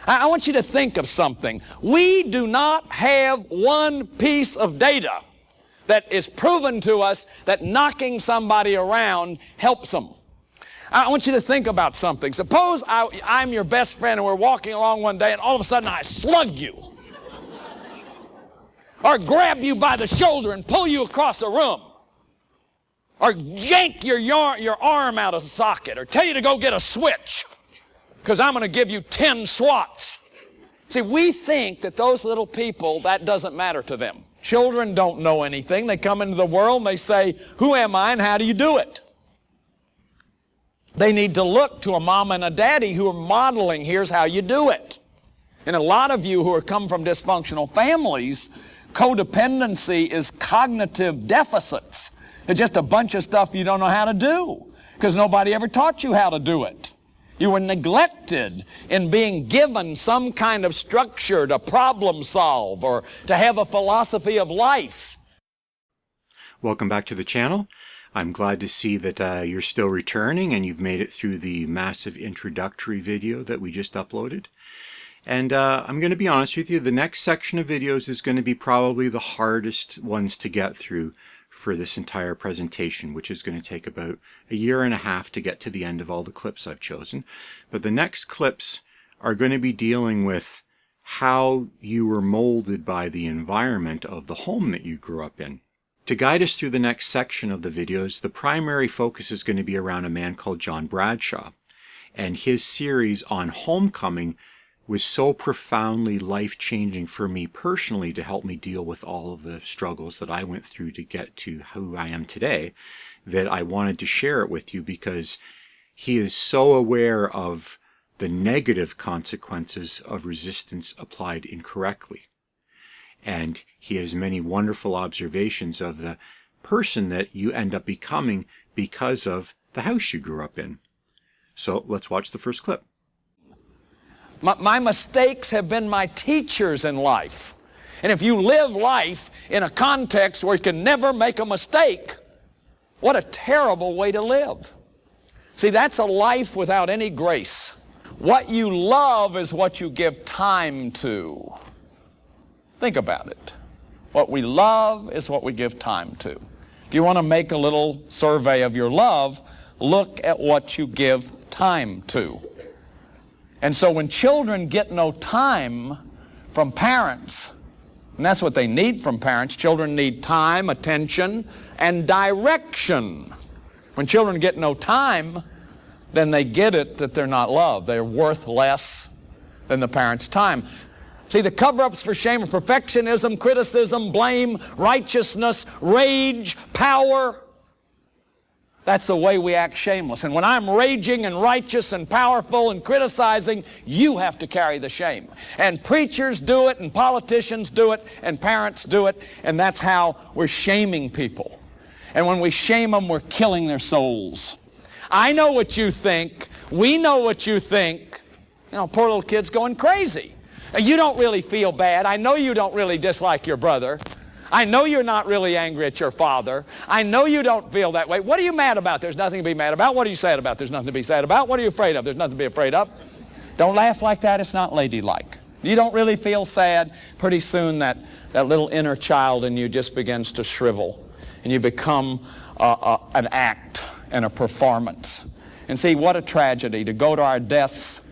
I want you to think of something. We do not have one piece of data that is proven to us that knocking somebody around helps them. I want you to think about something. Suppose I'm your best friend and we're walking along one day and all of a sudden I slug you. Or grab you by the shoulder and pull you across the room. Or yank your arm out of the socket. Or tell you to go get a switch because I'm going to give you 10 swats. See, we think that those little people, that doesn't matter to them. Children don't know anything. They come into the world and they say, who am I and how do you do it? They need to look to a mom and a daddy who are modeling, here's how you do it. And a lot of you who are come from dysfunctional families, codependency is cognitive deficits. It's just a bunch of stuff you don't know how to do because nobody ever taught you how to do it. You were neglected in being given some kind of structure to problem solve or to have a philosophy of life. Welcome back to the channel. I'm glad to see that you're still returning and you've made it through the massive introductory video that we just uploaded. And I'm going to be honest with you, the next section of videos is going to be probably the hardest ones to get through for this entire presentation, which is going to take about a year and a half to get to the end of all the clips I've chosen. But the next clips are going to be dealing with how you were molded by the environment of the home that you grew up in. To guide us through the next section of the videos, the primary focus is going to be around a man called John Bradshaw. And his series on homecoming was so profoundly life-changing for me personally to help me deal with all of the struggles that I went through to get to who I am today, that I wanted to share it with you because he is so aware of the negative consequences of resistance applied incorrectly. And he has many wonderful observations of the person that you end up becoming because of the house you grew up in. So let's watch the first clip. My mistakes have been my teachers in life. And if you live life in a context where you can never make a mistake, what a terrible way to live. See, that's a life without any grace. What you love is what you give time to. Think about it. What we love is what we give time to. If you want to make a little survey of your love, look at what you give time to. And so when children get no time from parents, and that's what they need from parents, children need time, attention, and direction. When children get no time, then they get it that they're not loved. They're worth less than the parents' time. See, the cover-ups for shame are perfectionism, criticism, blame, righteousness, rage, power. That's the way we act shameless. And when I'm raging and righteous and powerful and criticizing, you have to carry the shame. And preachers do it, and politicians do it, and parents do it, and that's how we're shaming people. And when we shame them, we're killing their souls. I know what you think. We know what you think. You know, poor little kid's going crazy. You don't really feel bad. I know you don't really dislike your brother. I know you're not really angry at your father. I know you don't feel that way. What are you mad about? There's nothing to be mad about. What are you sad about? There's nothing to be sad about. What are you afraid of? There's nothing to be afraid of. Don't laugh like that. It's not ladylike. You don't really feel sad. Pretty soon that little inner child in you just begins to shrivel. And you become an act and a performance. And see, what a tragedy to go to our deaths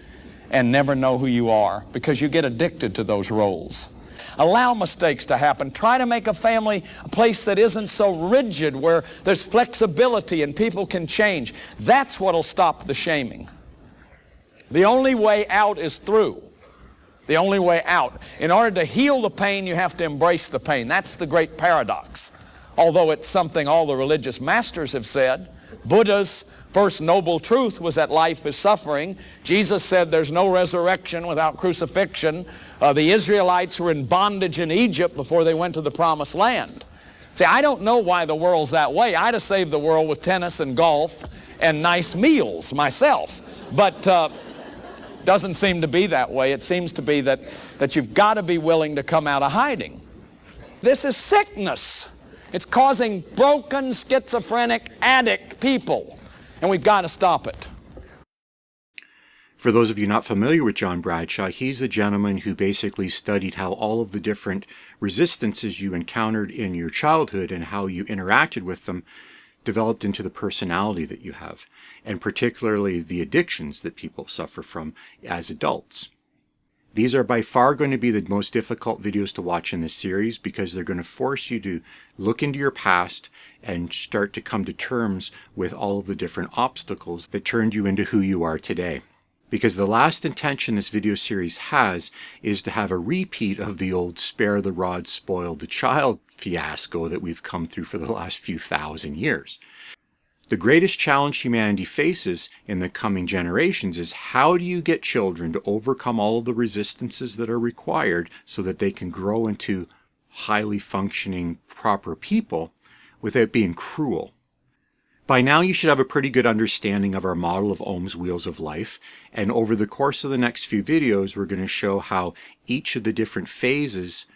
and never know who you are because you get addicted to those roles. Allow mistakes to happen. Try to make a family a place that isn't so rigid, where there's flexibility and people can change. That's what'll stop the shaming. The only way out is through. The only way out. In order to heal the pain, you have to embrace the pain. That's the great paradox. Although it's something all the religious masters have said. Buddha's first noble truth was that life is suffering. Jesus said there's no resurrection without crucifixion. The Israelites were in bondage in Egypt before they went to the promised land. See, I don't know why the world's that way. I'd have saved the world with tennis and golf and nice meals myself. But doesn't seem to be that way. It seems to be that you've got to be willing to come out of hiding. This is sickness. It's causing broken, schizophrenic, addict people. And we've got to stop it. For those of you not familiar with John Bradshaw, he's the gentleman who basically studied how all of the different resistances you encountered in your childhood and how you interacted with them developed into the personality that you have, and particularly the addictions that people suffer from as adults. These are by far going to be the most difficult videos to watch in this series because they're going to force you to look into your past and start to come to terms with all of the different obstacles that turned you into who you are today. Because the last intention this video series has is to have a repeat of the old spare the rod, spoil the child fiasco that we've come through for the last few thousand years. The greatest challenge humanity faces in the coming generations is how do you get children to overcome all of the resistances that are required so that they can grow into highly functioning, proper people without being cruel. By now you should have a pretty good understanding of our model of Ohm's wheels of life, and over the course of the next few videos we're going to show how each of the different phases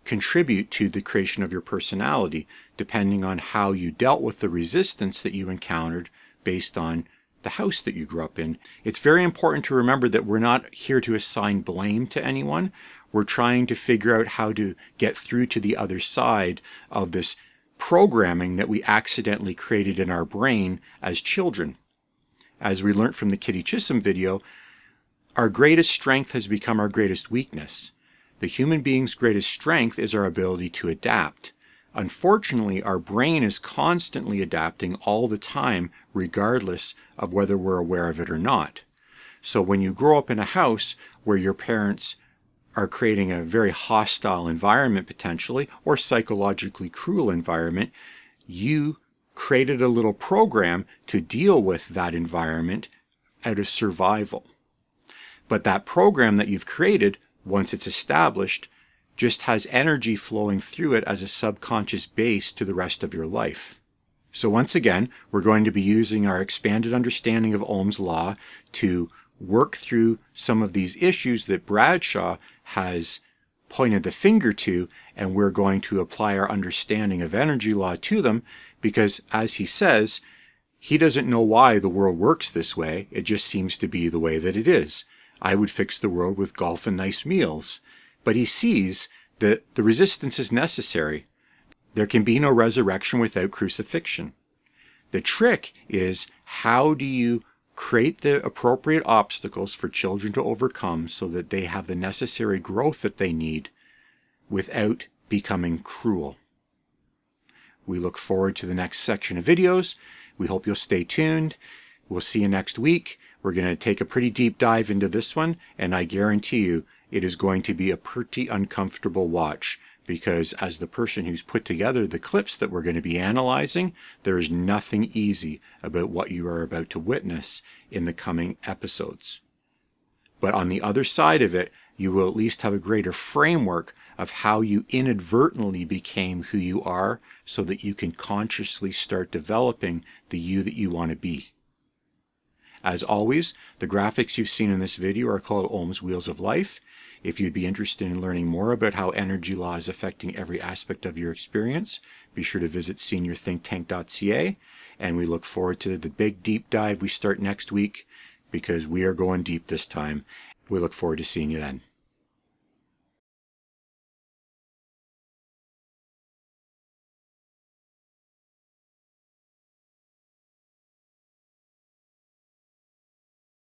contribute to the creation of your personality, depending on how you dealt with the resistance that you encountered based on the house that you grew up in. It's very important to remember that we're not here to assign blame to anyone. We're trying to figure out how to get through to the other side of this programming that we accidentally created in our brain as children. As we learned from the Kitty Chisholm video, our greatest strength has become our greatest weakness. The human being's greatest strength is our ability to adapt. Unfortunately, our brain is constantly adapting all the time, regardless of whether we're aware of it or not. So when you grow up in a house where your parents are creating a very hostile environment potentially, or psychologically cruel environment, you created a little program to deal with that environment out of survival. But that program that you've created, once it's established, just has energy flowing through it as a subconscious base to the rest of your life. So once again, we're going to be using our expanded understanding of Ohm's law to work through some of these issues that Bradshaw has pointed the finger to, and we're going to apply our understanding of energy law to them because, as he says, he doesn't know why the world works this way. It just seems to be the way that it is. I would fix the world with golf and nice meals. But he sees that the resistance is necessary. There can be no resurrection without crucifixion. The trick is, how do you create the appropriate obstacles for children to overcome so that they have the necessary growth that they need without becoming cruel? We look forward to the next section of videos. We hope you'll stay tuned. We'll see you next week. We're going to take a pretty deep dive into this one, and I guarantee you it is going to be a pretty uncomfortable watch, because as the person who's put together the clips that we're going to be analyzing, there is nothing easy about what you are about to witness in the coming episodes. But on the other side of it, you will at least have a greater framework of how you inadvertently became who you are so that you can consciously start developing the you that you want to be. As always, the graphics you've seen in this video are called Ohm's Wheels of Life. If you'd be interested in learning more about how energy law is affecting every aspect of your experience, be sure to visit Seniorthinktank.ca, and we look forward to the big deep dive we start next week, because we are going deep this time. We look forward to seeing you then.